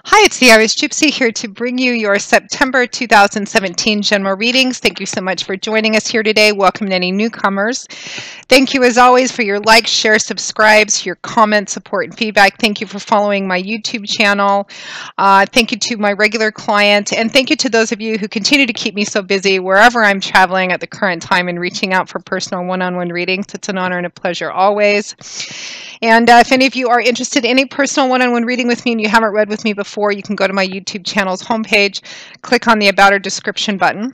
Hi, it's the Irish Gypsy here to bring you your September 2017 general readings. Thank you so much for joining us here today. Welcome to any newcomers. Thank you as always for your likes, shares, subscribes, your comments, support, and feedback. Thank you for following my YouTube channel. Thank you to my regular client, and thank you to those of you who continue to keep me so busy wherever I'm traveling at the current time and reaching out for personal one-on-one readings. It's an honor and a pleasure always. And if any of you are interested in any personal one-on-one reading with me and you haven't read with me before, you can go to my YouTube channel's homepage, click on the About or Description button,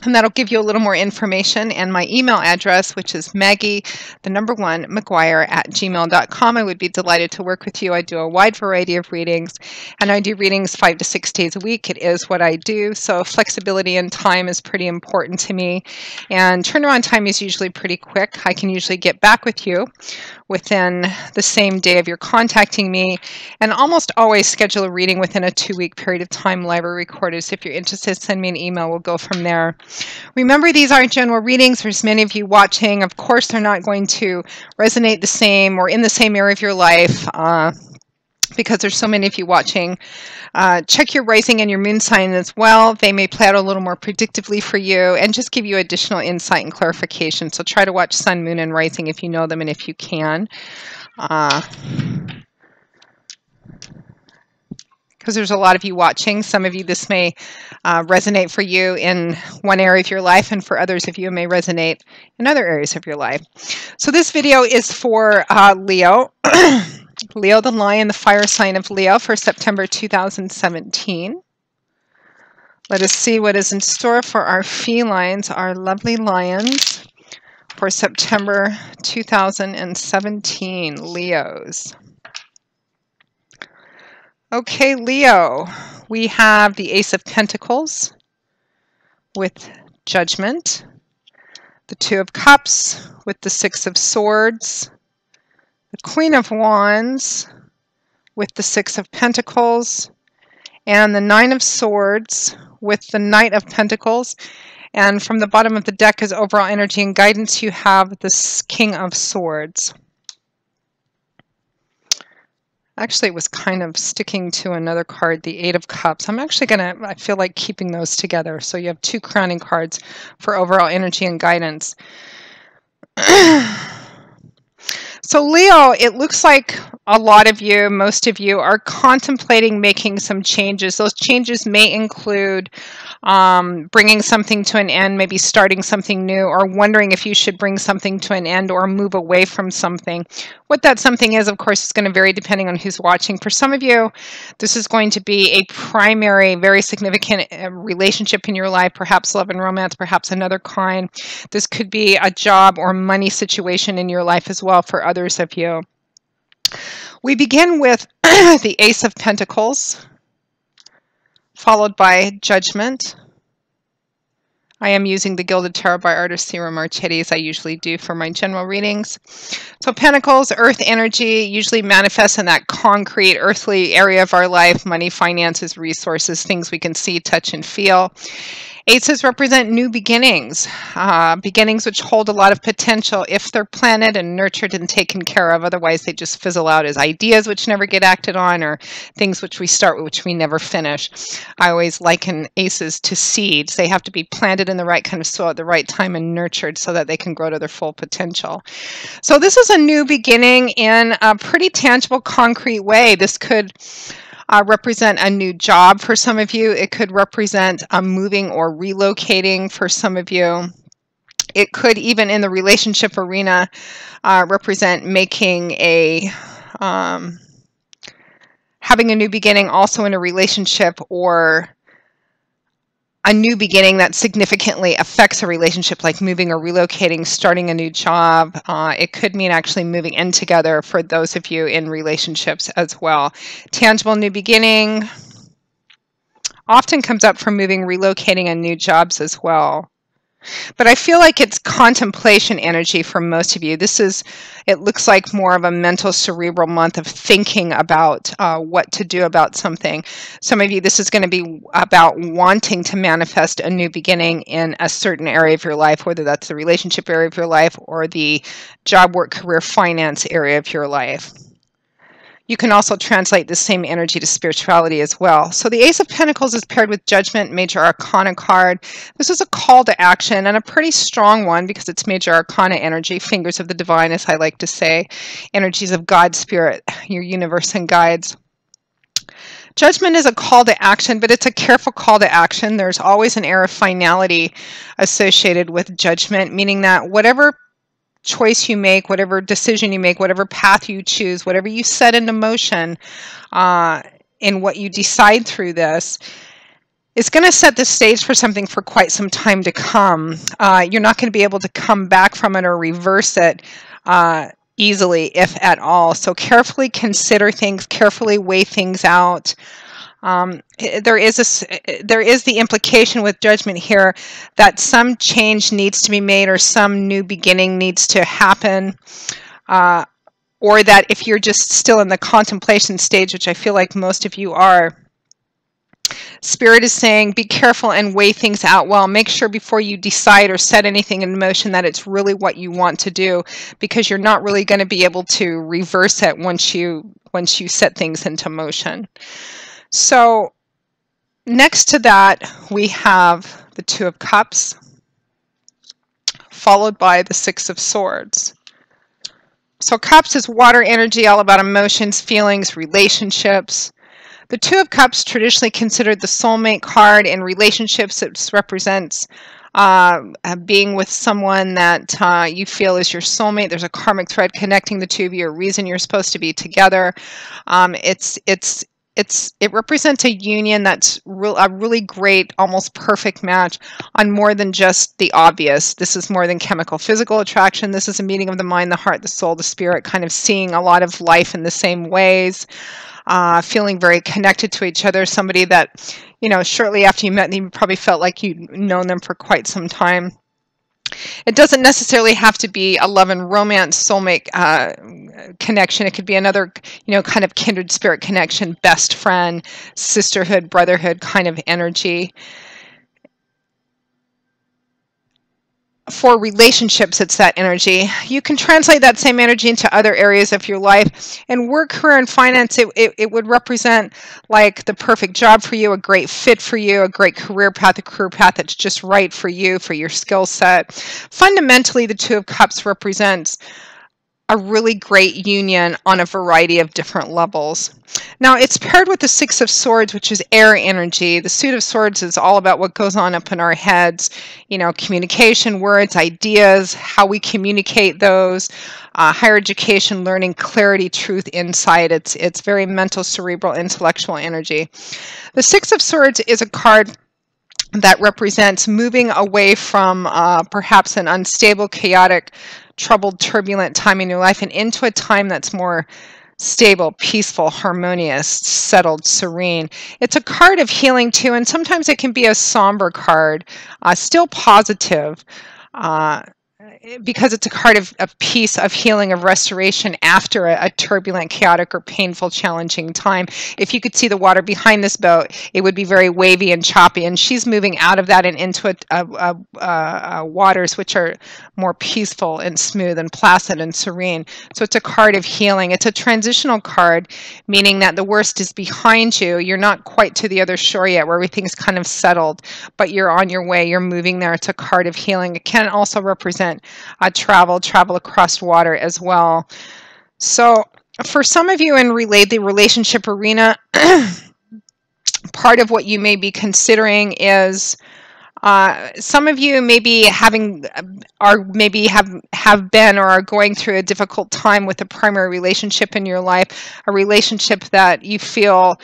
and that'll give you a little more information and my email address, which is Maggie1McGuire@gmail.com. I would be delighted to work with you. I do a wide variety of readings, and I do readings 5 to 6 days a week. It is what I do, so flexibility in time is pretty important to me, and turnaround time is usually pretty quick. I can usually get back with you within the same day of your contacting me, and almost always schedule a reading within a 2-week period of time, live or recorded. So if you're interested, send me an email. We'll go from there. Remember, these aren't general readings. There's many of you watching. Of course, they're not going to resonate the same or in the same area of your life because there's so many of you watching. Check your rising and your moon sign as well. They may play out a little more predictively for you and just give you additional insight and clarification. So try to watch sun, moon, and rising if you know them and if you can. Because there's a lot of you watching. Some of you, this may resonate for you in one area of your life, and for others of you, it may resonate in other areas of your life. So this video is for Leo. Leo the Lion, the fire sign of Leo for September 2017. Let us see what is in store for our felines, our lovely lions, for September 2017, Leos. Okay, Leo, we have the Ace of Pentacles with Judgment, the Two of Cups with the Six of Swords, the Queen of Wands with the Six of Pentacles, and the Nine of Swords with the Knight of Pentacles. And from the bottom of the deck as overall energy and guidance, you have the King of Swords. Actually, it was kind of sticking to another card, the Eight of Cups. I feel like keeping those together. So you have two crowning cards for overall energy and guidance. So Leo, it looks like a lot of you, most of you, are contemplating making some changes. Those changes may include bringing something to an end, maybe starting something new, or wondering if you should bring something to an end or move away from something. What that something is, of course, is going to vary depending on who's watching. For some of you, this is going to be a primary, very significant relationship in your life, perhaps love and romance, perhaps another kind. This could be a job or money situation in your life as well for others of you. We begin with the Ace of Pentacles, followed by Judgment. I am using the Gilded Tarot by Artist Serum Marchetti, as I usually do for my general readings. So Pentacles, earth energy, usually manifests in that concrete, earthly area of our life, money, finances, resources, things we can see, touch, and feel. Aces represent new beginnings, beginnings which hold a lot of potential if they're planted and nurtured and taken care of. Otherwise, they just fizzle out as ideas which never get acted on, or things which we start with which we never finish. I always liken aces to seeds. They have to be planted in the right kind of soil at the right time and nurtured so that they can grow to their full potential. So this is a new beginning in a pretty tangible, concrete way. This could represent a new job for some of you. It could represent moving or relocating for some of you. It could, even in the relationship arena, represent making a having a new beginning also in a relationship, or a new beginning that significantly affects a relationship, like moving or relocating, starting a new job. It could mean actually moving in together for those of you in relationships as well. Tangible new beginning often comes up for moving, relocating, and new jobs as well. But I feel like it's contemplation energy for most of you. It looks like more of a mental, cerebral month of thinking about what to do about something. Some of you, this is going to be about wanting to manifest a new beginning in a certain area of your life, whether that's the relationship area of your life or the job, work, career, finance area of your life. You can also translate the same energy to spirituality as well. So the Ace of Pentacles is paired with Judgment, Major Arcana card. This is a call to action, and a pretty strong one because it's Major Arcana energy, fingers of the divine, as I like to say, energies of God, Spirit, your universe, and guides. Judgment is a call to action, but it's a careful call to action. There's always an air of finality associated with judgment, meaning that whatever choice you make, whatever decision you make, whatever path you choose, whatever you set into motion in what you decide through this, is going to set the stage for something for quite some time to come. You're not going to be able to come back from it or reverse it easily, if at all. So carefully consider things, carefully weigh things out. There is the implication with judgment here that some change needs to be made or some new beginning needs to happen, or that if you're just still in the contemplation stage, which I feel like most of you are, Spirit is saying be careful and weigh things out well. Make sure before you decide or set anything in motion that it's really what you want to do, because you're not really going to be able to reverse it once you set things into motion. So next to that, we have the Two of Cups, followed by the Six of Swords. So Cups is water energy, all about emotions, feelings, relationships. The Two of Cups, traditionally considered the soulmate card in relationships. It represents being with someone that you feel is your soulmate. There's a karmic thread connecting the two of you, a reason you're supposed to be together. It represents a union that's a really great, almost perfect match on more than just the obvious. This is more than chemical, physical attraction. This is a meeting of the mind, the heart, the soul, the spirit, kind of seeing a lot of life in the same ways. Feeling very connected to each other, somebody that, shortly after you met them, you probably felt like you'd known them for quite some time. It doesn't necessarily have to be a love and romance soulmate connection. It could be another, kind of kindred spirit connection, best friend, sisterhood, brotherhood kind of energy. For relationships, it's that energy. You can translate that same energy into other areas of your life. In work, career, and finance, it would represent like the perfect job for you, a great fit for you, a great career path that's just right for you, for your skill set. Fundamentally, the Two of Cups represents a really great union on a variety of different levels. Now, it's paired with the Six of Swords, which is air energy. The Suit of Swords is all about what goes on up in our heads, communication, words, ideas, how we communicate those, higher education, learning, clarity, truth, insight. It's very mental, cerebral, intellectual energy. The Six of Swords is a card that represents moving away from perhaps an unstable, chaotic, troubled, turbulent time in your life and into a time that's more stable, peaceful, harmonious, settled, serene. It's a card of healing too, and sometimes it can be a somber card, still positive, because it's a card of peace, of healing, of restoration after a turbulent, chaotic, or painful, challenging time. If you could see the water behind this boat, it would be very wavy and choppy, and she's moving out of that and into waters which are more peaceful and smooth and placid and serene. So it's a card of healing. It's a transitional card, meaning that the worst is behind you. You're not quite to the other shore yet where everything's kind of settled, but you're on your way. You're moving there. It's a card of healing. It can also represent travel across water as well. So for some of you in the relationship arena, part of what you may be considering is some of you maybe have been or are going through a difficult time with a primary relationship in your life, a relationship that you feel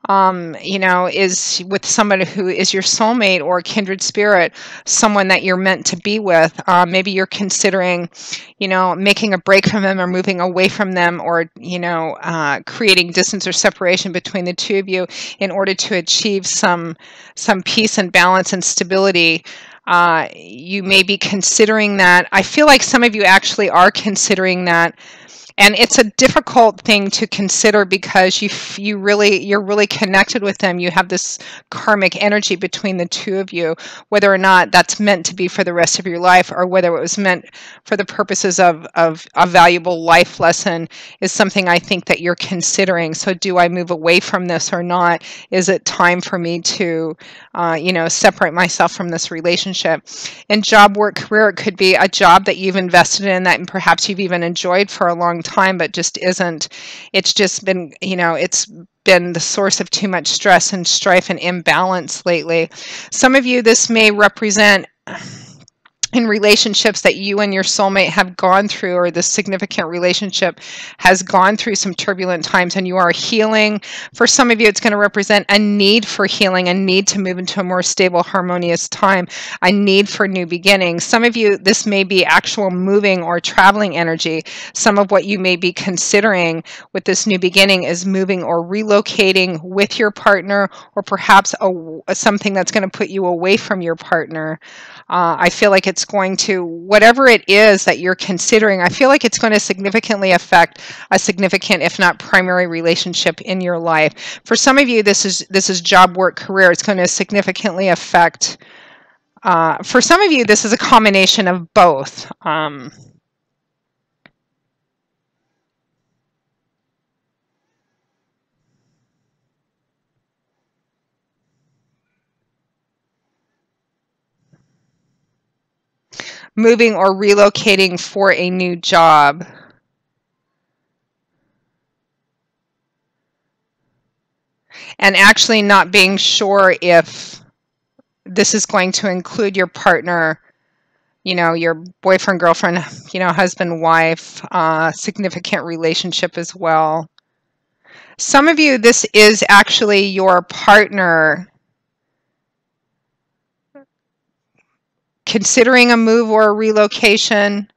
is with somebody who is your soulmate or kindred spirit, someone that you're meant to be with. Maybe you're considering, making a break from them or moving away from them, or, creating distance or separation between the two of you in order to achieve some peace and balance and stability. You may be considering that. I feel like some of you actually are considering that. And it's a difficult thing to consider because you're really connected with them. You have this karmic energy between the two of you, whether or not that's meant to be for the rest of your life or whether it was meant for the purposes of a valuable life lesson is something I think that you're considering. So do I move away from this or not? Is it time for me to separate myself from this relationship? In job, work, career, it could be a job that you've invested in that and perhaps you've even enjoyed for a long time, but just isn't. It's just been, it's been the source of too much stress and strife and imbalance lately. Some of you, this may represent in relationships that you and your soulmate have gone through, or this significant relationship has gone through some turbulent times and you are healing. For some of you, it's going to represent a need for healing, a need to move into a more stable, harmonious time, a need for new beginnings. Some of you, this may be actual moving or traveling energy. Some of what you may be considering with this new beginning is moving or relocating with your partner, or perhaps something that's going to put you away from your partner. I feel like it's going to, whatever it is that you're considering, I feel like it's going to significantly affect a significant, if not primary, relationship in your life. For some of you, this is job, work, career. It's going to significantly affect. For some of you, this is a combination of both. Moving or relocating for a new job. And actually not being sure if this is going to include your partner, your boyfriend, girlfriend, husband, wife, significant relationship as well. Some of you, this is actually your partner considering a move or a relocation,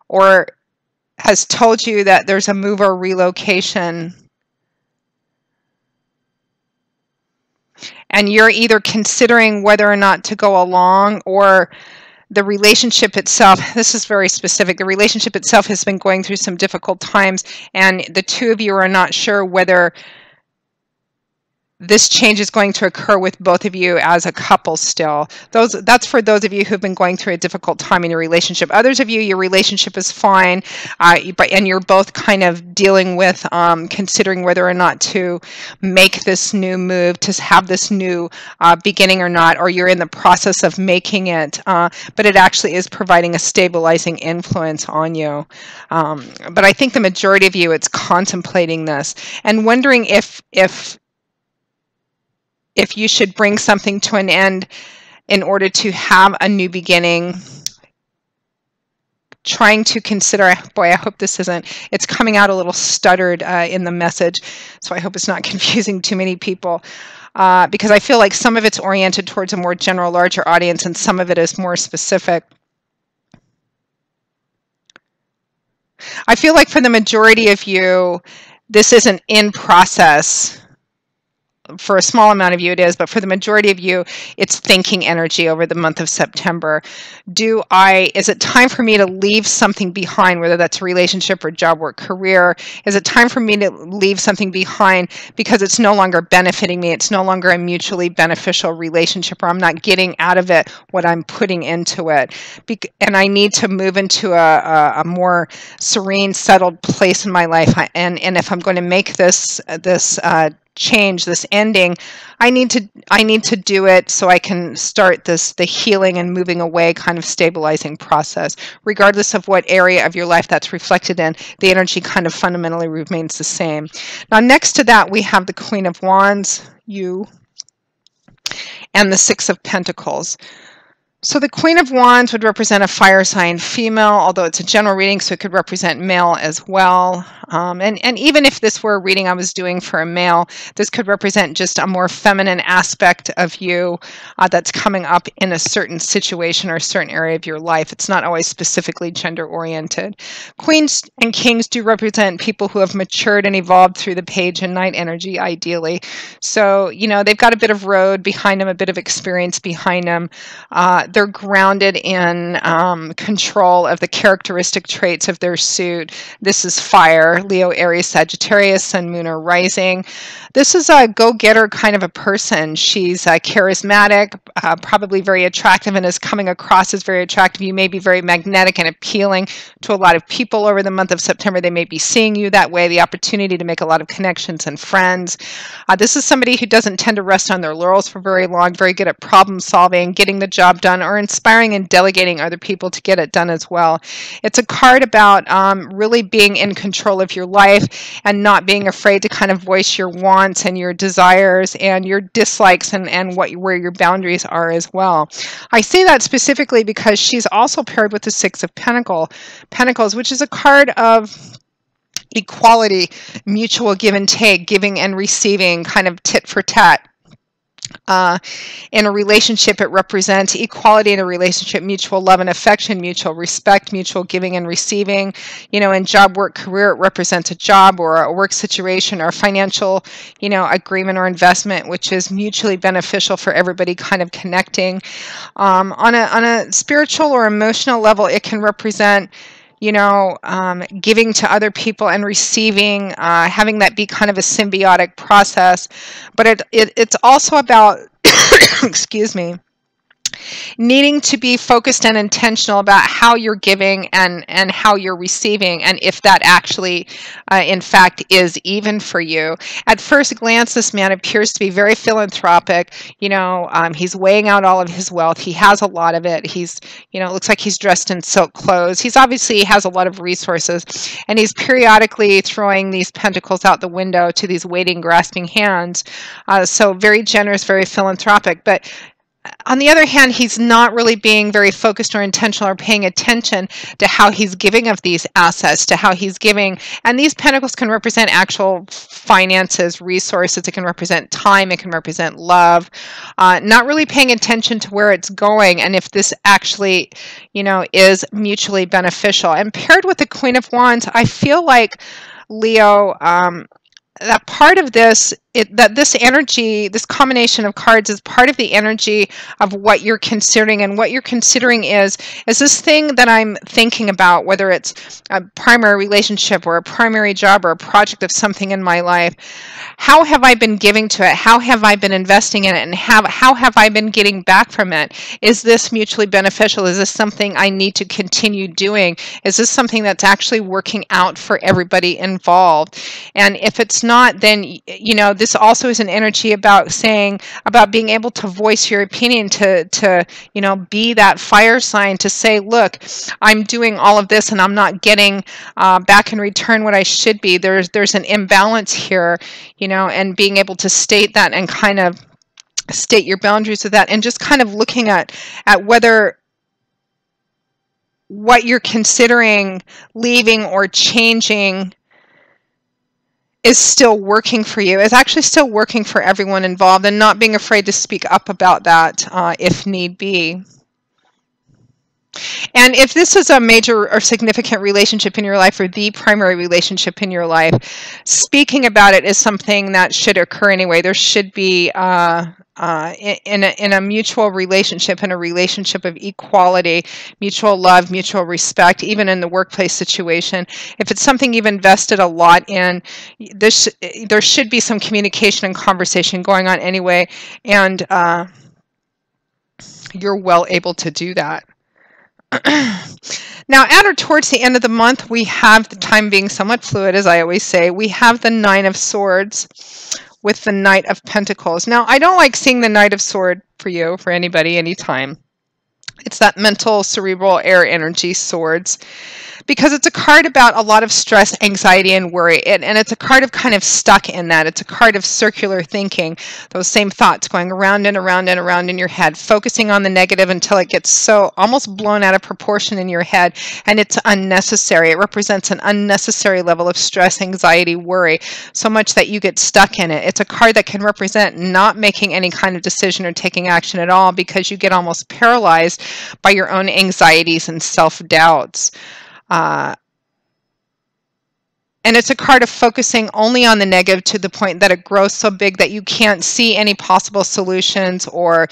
or has told you that there's a move or relocation, and you're either considering whether or not to go along, or the relationship itself, this is very specific, the relationship itself has been going through some difficult times, and the two of you are not sure whether this change is going to occur with both of you as a couple still. That's for those of you who've been going through a difficult time in your relationship. Others of you, your relationship is fine, and you're both kind of dealing with considering whether or not to make this new move, to have this new beginning or not, or you're in the process of making it, but it actually is providing a stabilizing influence on you. But I think the majority of you, it's contemplating this and wondering if you should bring something to an end in order to have a new beginning. Trying to consider, boy, I hope this isn't, it's coming out a little stuttered in the message, so I hope it's not confusing too many people, because I feel like some of it's oriented towards a more general, larger audience, and some of it is more specific. I feel like for the majority of you, this isn't in process. For a small amount of you it is, but for the majority of you, it's thinking energy over the month of September. Is it time for me to leave something behind, whether that's a relationship or job, work, career? Is it time for me to leave something behind because it's no longer benefiting me? It's no longer a mutually beneficial relationship, or I'm not getting out of it what I'm putting into it. And I need to move into a more serene, settled place in my life. And if I'm going to make this change, this ending, I need to do it so I can start the healing and moving away kind of stabilizing process. Regardless of what area of your life that's reflected in, the energy kind of fundamentally remains the same. Now, next to that, we have the Queen of Wands, you, and the Six of Pentacles. So the Queen of Wands would represent a fire sign female, although it's a general reading, so it could represent male as well. And even if this were a reading I was doing for a male, this could represent just a more feminine aspect of you that's coming up in a certain situation or a certain area of your life. It's not always specifically gender oriented. Queens and kings do represent people who have matured and evolved through the page and knight energy, ideally. So, they've got a bit of road behind them, a bit of experience behind them. They're grounded in control of the characteristic traits of their suit. This is fire, Leo, Aries, Sagittarius, Sun, Moon, or Rising. This is a go-getter kind of a person. She's charismatic, probably very attractive, and is coming across as very attractive. You may be very magnetic and appealing to a lot of people over the month of September. They may be seeing you that way, the opportunity to make a lot of connections and friends. This is somebody who doesn't tend to rest on their laurels for very long, very good at problem solving, getting the job done, or inspiring and delegating other people to get it done as well. It's a card about really being in control of your life and not being afraid to kind of voice your wants and your desires and your dislikes and where your boundaries are as well. I say that specifically because she's also paired with the Six of Pentacles, which is a card of equality, mutual give and take, giving and receiving, kind of tit for tat. In a relationship, it represents equality in a relationship, mutual love and affection, mutual respect, mutual giving and receiving. In job, work, career, it represents a job or a work situation or a financial, agreement or investment, which is mutually beneficial for everybody, kind of connecting. On a spiritual or emotional level, it can represent giving to other people and receiving, having that be kind of a symbiotic process. But it's also about, excuse me, needing to be focused and intentional about how you're giving and how you're receiving, and if that actually, in fact, is even for you. At first glance, this man appears to be very philanthropic. He's weighing out all of his wealth. He has a lot of it. He's, looks like he's dressed in silk clothes. He's obviously has a lot of resources, and he's periodically throwing these pentacles out the window to these waiting, grasping hands. So very generous, very philanthropic. But on the other hand, he's not really being very focused or intentional or paying attention to how he's giving of these assets, to how he's giving. And these pentacles can represent actual finances, resources. It can represent time. It can represent love. Not really paying attention to where it's going and if this actually, is mutually beneficial. And paired with the Queen of Wands, I feel like, Leo, that part of this, this energy, this combination of cards is part of the energy of what you're considering. And what you're considering is this thing that I'm thinking about, whether it's a primary relationship or a primary job or a project of something in my life, how have I been giving to it? How have I been investing in it? And how have I been getting back from it? Is this mutually beneficial? Is this something I need to continue doing? Is this something that's actually working out for everybody involved? And if it's not, then, this also is an energy about being able to voice your opinion, to be that fire sign, to say, look, I'm doing all of this and I'm not getting back in return what I should be. There's an imbalance here, and being able to state that and kind of state your boundaries with that, and just kind of looking at whether what you're considering leaving or changing is still working for you, is actually still working for everyone involved, and not being afraid to speak up about that if need be. And if this is a major or significant relationship in your life, or the primary relationship in your life, speaking about it is something that should occur anyway. There should be, in a mutual relationship, in a relationship of equality, mutual love, mutual respect, even in the workplace situation. If it's something you've invested a lot in, there should be some communication and conversation going on anyway, and you're well able to do that. Now, at or towards the end of the month, we have, the time being somewhat fluid, as I always say, we have the Nine of Swords with the Knight of Pentacles. Now, I don't like seeing the Knight of Sword for you, for anybody, anytime. It's that mental, cerebral, air energy swords, because it's a card about a lot of stress, anxiety, and worry. And it's a card of kind of stuck in that. It's a card of circular thinking, those same thoughts going around and around and around in your head, focusing on the negative until it gets so almost blown out of proportion in your head, and it's unnecessary. It represents an unnecessary level of stress, anxiety, worry, so much that you get stuck in it. It's a card that can represent not making any kind of decision or taking action at all, because you get almost paralyzed by your own anxieties and self-doubts. Uh, and it's a card of focusing only on the negative to the point that it grows so big that you can't see any possible solutions or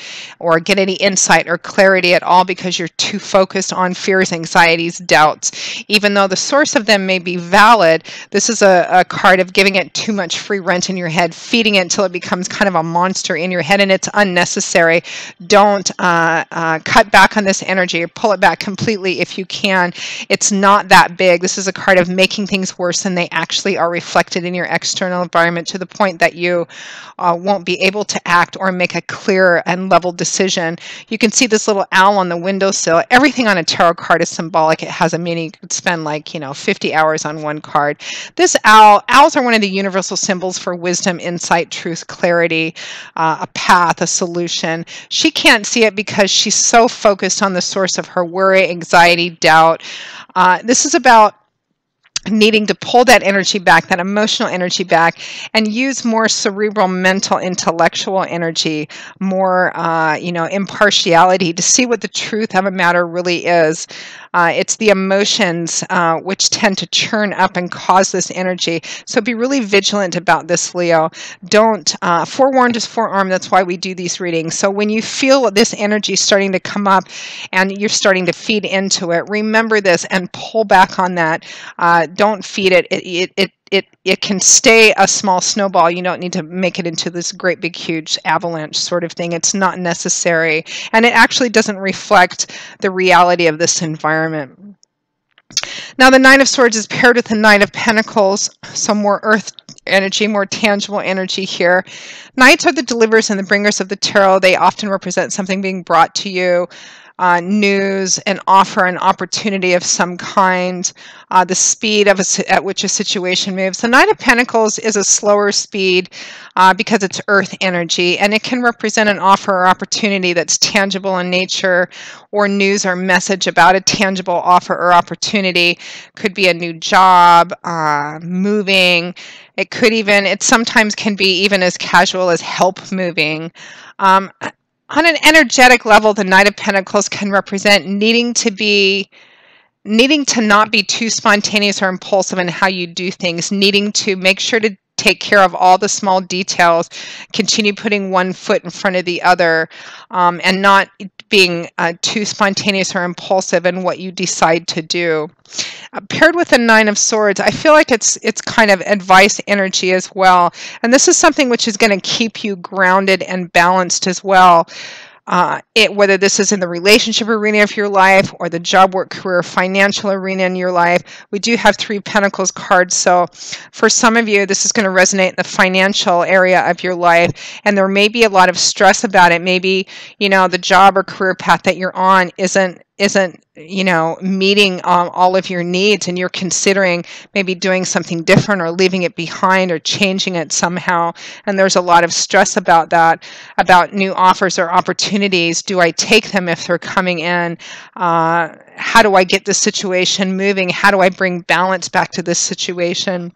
get any insight or clarity at all, because you're too focused on fears, anxieties, doubts. Even though the source of them may be valid, this is a card of giving it too much free rent in your head, feeding it until it becomes kind of a monster in your head, and it's unnecessary. Don't cut back on this energy, or pull it back completely if you can. It's not that big. This is a card of making things worse than they actually are reflected in your external environment, to the point that you won't be able to act or make a clear and level decision. You can see this little owl on the windowsill. Everything on a tarot card is symbolic. It has a meaning. You could spend 50 hours on one card. This owls are one of the universal symbols for wisdom, insight, truth, clarity, a path, a solution. She can't see it because she's so focused on the source of her worry, anxiety, doubt. This is about needing to pull that energy back, that emotional energy back, and use more cerebral, mental, intellectual energy, more, impartiality, to see what the truth of a matter really is. It's the emotions which tend to churn up and cause this energy. So be really vigilant about this, Leo. Don't, forewarned is forearmed. That's why we do these readings. So when you feel this energy starting to come up and you're starting to feed into it, remember this and pull back on that. Don't feed it. It can stay a small snowball. You don't need to make it into this great big huge avalanche sort of thing. It's not necessary, and it actually doesn't reflect the reality of this environment. Now the Nine of Swords is paired with the Knight of Pentacles, so more earth energy, more tangible energy here. Knights are the deliverers and the bringers of the tarot. They often represent something being brought to you, news, an offer, an opportunity of some kind, the speed at which a situation moves. The Knight of Pentacles is a slower speed because it's earth energy, and it can represent an offer or opportunity that's tangible in nature, or news or message about a tangible offer or opportunity. Could be a new job, moving. It sometimes can be even as casual as help moving. On an energetic level, the Knight of Pentacles can represent needing to not be too spontaneous or impulsive in how you do things, needing to make sure to take care of all the small details, continue putting one foot in front of the other, and not being too spontaneous or impulsive in what you decide to do. Paired with the Nine of Swords, I feel like it's kind of advice energy as well. And this is something which is going to keep you grounded and balanced as well. Whether this is in the relationship arena of your life, or the job, work, career, financial arena in your life. We do have Three Pentacles cards, so for some of you, this is going to resonate in the financial area of your life, and there may be a lot of stress about it. Maybe, the job or career path that you're on isn't meeting all of your needs, and you're considering maybe doing something different, or leaving it behind, or changing it somehow. And there's a lot of stress about that, about new offers or opportunities. Do I take them if they're coming in? How do I get this situation moving? How do I bring balance back to this situation?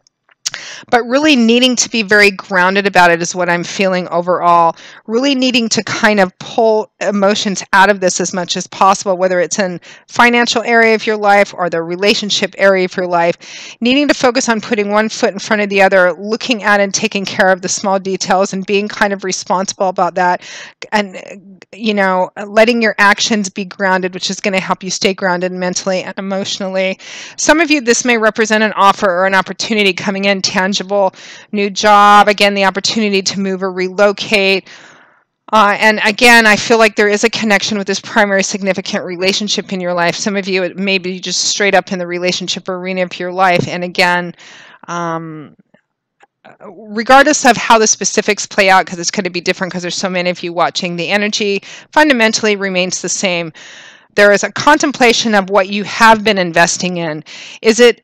But really needing to be very grounded about it is what I'm feeling overall. Really needing to kind of pull emotions out of this as much as possible, whether it's in financial area of your life or the relationship area of your life. Needing to focus on putting one foot in front of the other, looking at and taking care of the small details, and being kind of responsible about that. And, letting your actions be grounded, which is going to help you stay grounded mentally and emotionally. Some of you, this may represent an offer or an opportunity coming in, tangible, new job, again, the opportunity to move or relocate. And again, I feel like there is a connection with this primary significant relationship in your life. Some of you, it may be just straight up in the relationship arena of your life. And again, regardless of how the specifics play out, because it's going to be different because there's so many of you watching, the energy fundamentally remains the same. there is a contemplation of what you have been investing in. Is it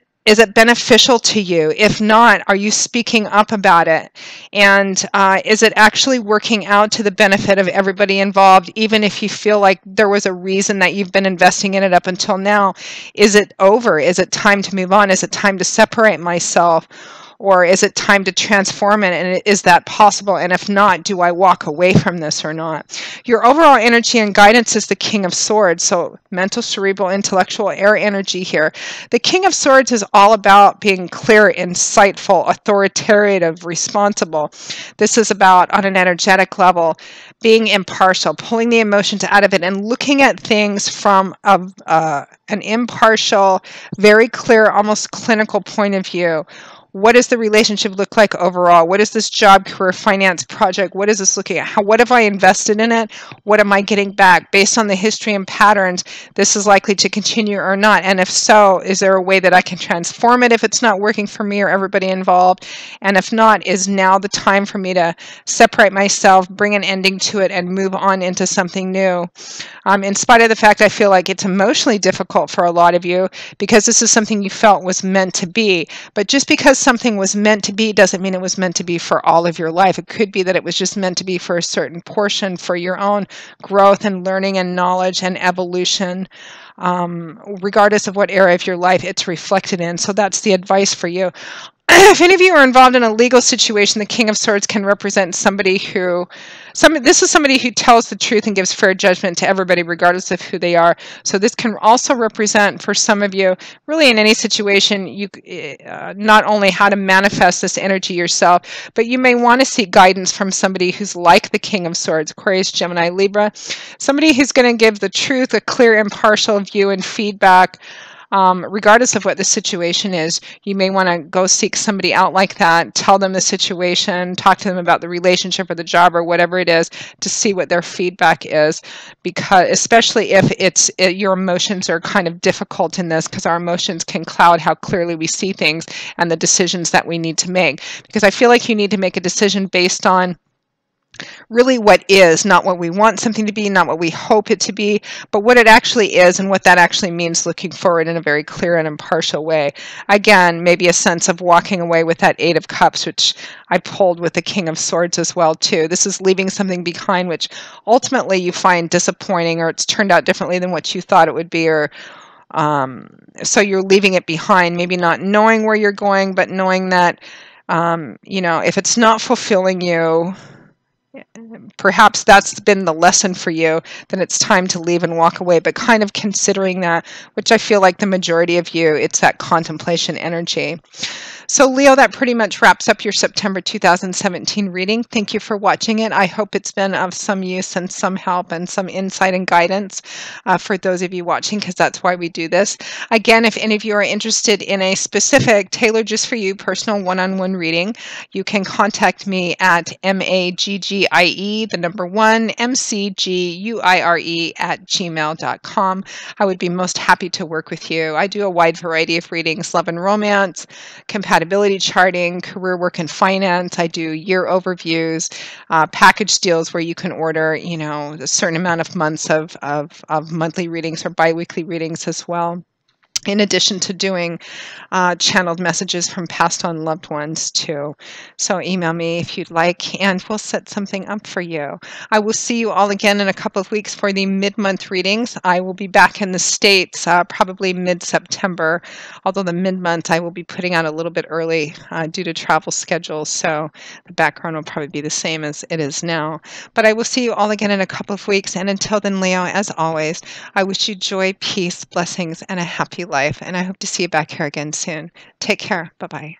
beneficial to you? If not, are you speaking up about it? And is it actually working out to the benefit of everybody involved, even if you feel like there was a reason that you've been investing in it up until now? Is it over? Is it time to move on? Is it time to separate myself? Or is it time to transform it? And is that possible? And if not, do I walk away from this or not? Your overall energy and guidance is the King of Swords. So mental, cerebral, intellectual, air energy here. The King of Swords is all about being clear, insightful, authoritative, responsible. This is about, on an energetic level, being impartial, pulling the emotions out of it and looking at things from an impartial, very clear, almost clinical point of view. What does the relationship look like overall? What is this job, career, finance, project? What is this looking at? What have I invested in it? What am I getting back? Based on the history and patterns, this is likely to continue or not. And if so, is there a way that I can transform it if it's not working for me or everybody involved? And if not, is now the time for me to separate myself, bring an ending to it, and move on into something new? In spite of the fact I feel like it's emotionally difficult for a lot of you because this is something you felt was meant to be. But just because something was meant to be doesn't mean it was meant to be for all of your life. It could be that it was just meant to be for a certain portion for your own growth and learning and knowledge and evolution. Regardless of what area of your life it's reflected in. So that's the advice for you. If any of you are involved in a legal situation, the King of Swords can represent somebody who, this is somebody who tells the truth and gives fair judgment to everybody, regardless of who they are. So this can also represent, for some of you, really in any situation, you not only how to manifest this energy yourself, but you may want to seek guidance from somebody who's like the King of Swords, Aquarius, Gemini, Libra, somebody who's going to give the truth, a clear, impartial view and feedback. Regardless of what the situation is, you may want to go seek somebody out like that, tell them the situation, talk to them about the relationship or the job or whatever it is to see what their feedback is, because especially if your emotions are kind of difficult in this, because our emotions can cloud how clearly we see things and the decisions that we need to make. Because I feel like you need to make a decision based on really what is, not what we want something to be, not what we hope it to be, but what it actually is and what that actually means looking forward in a very clear and impartial way. Again, maybe a sense of walking away with that Eight of Cups, which I pulled with the King of Swords as well too. This is leaving something behind which ultimately you find disappointing, or it's turned out differently than what you thought it would be, or so you're leaving it behind, maybe not knowing where you're going, but knowing that if it's not fulfilling you, perhaps that's been the lesson for you, then it's time to leave and walk away. But kind of considering that, which I feel like the majority of you, it's that contemplation energy. So Leo, that pretty much wraps up your September 2017 reading. Thank you for watching it. I hope it's been of some use and some help and some insight and guidance for those of you watching, because that's why we do this. Again, if any of you are interested in a specific, tailored just for you, personal one-on-one reading, you can contact me at MAGGIE, the number 1, MCGUIRE@gmail.com. I would be most happy to work with you. I do a wide variety of readings: love and romance, compatibility charting, career, work, and finance. I do year overviews, package deals where you can order, a certain amount of months of monthly readings or biweekly readings as well, in addition to doing channeled messages from passed on loved ones too. So email me if you'd like, and we'll set something up for you. I will see you all again in a couple of weeks for the mid-month readings. I will be back in the States probably mid-September, although the mid-month I will be putting out a little bit early due to travel schedules, so the background will probably be the same as it is now. But I will see you all again in a couple of weeks, and until then, Leo, as always, I wish you joy, peace, blessings, and a happy life, and I hope to see you back here again soon. Take care. Bye-bye.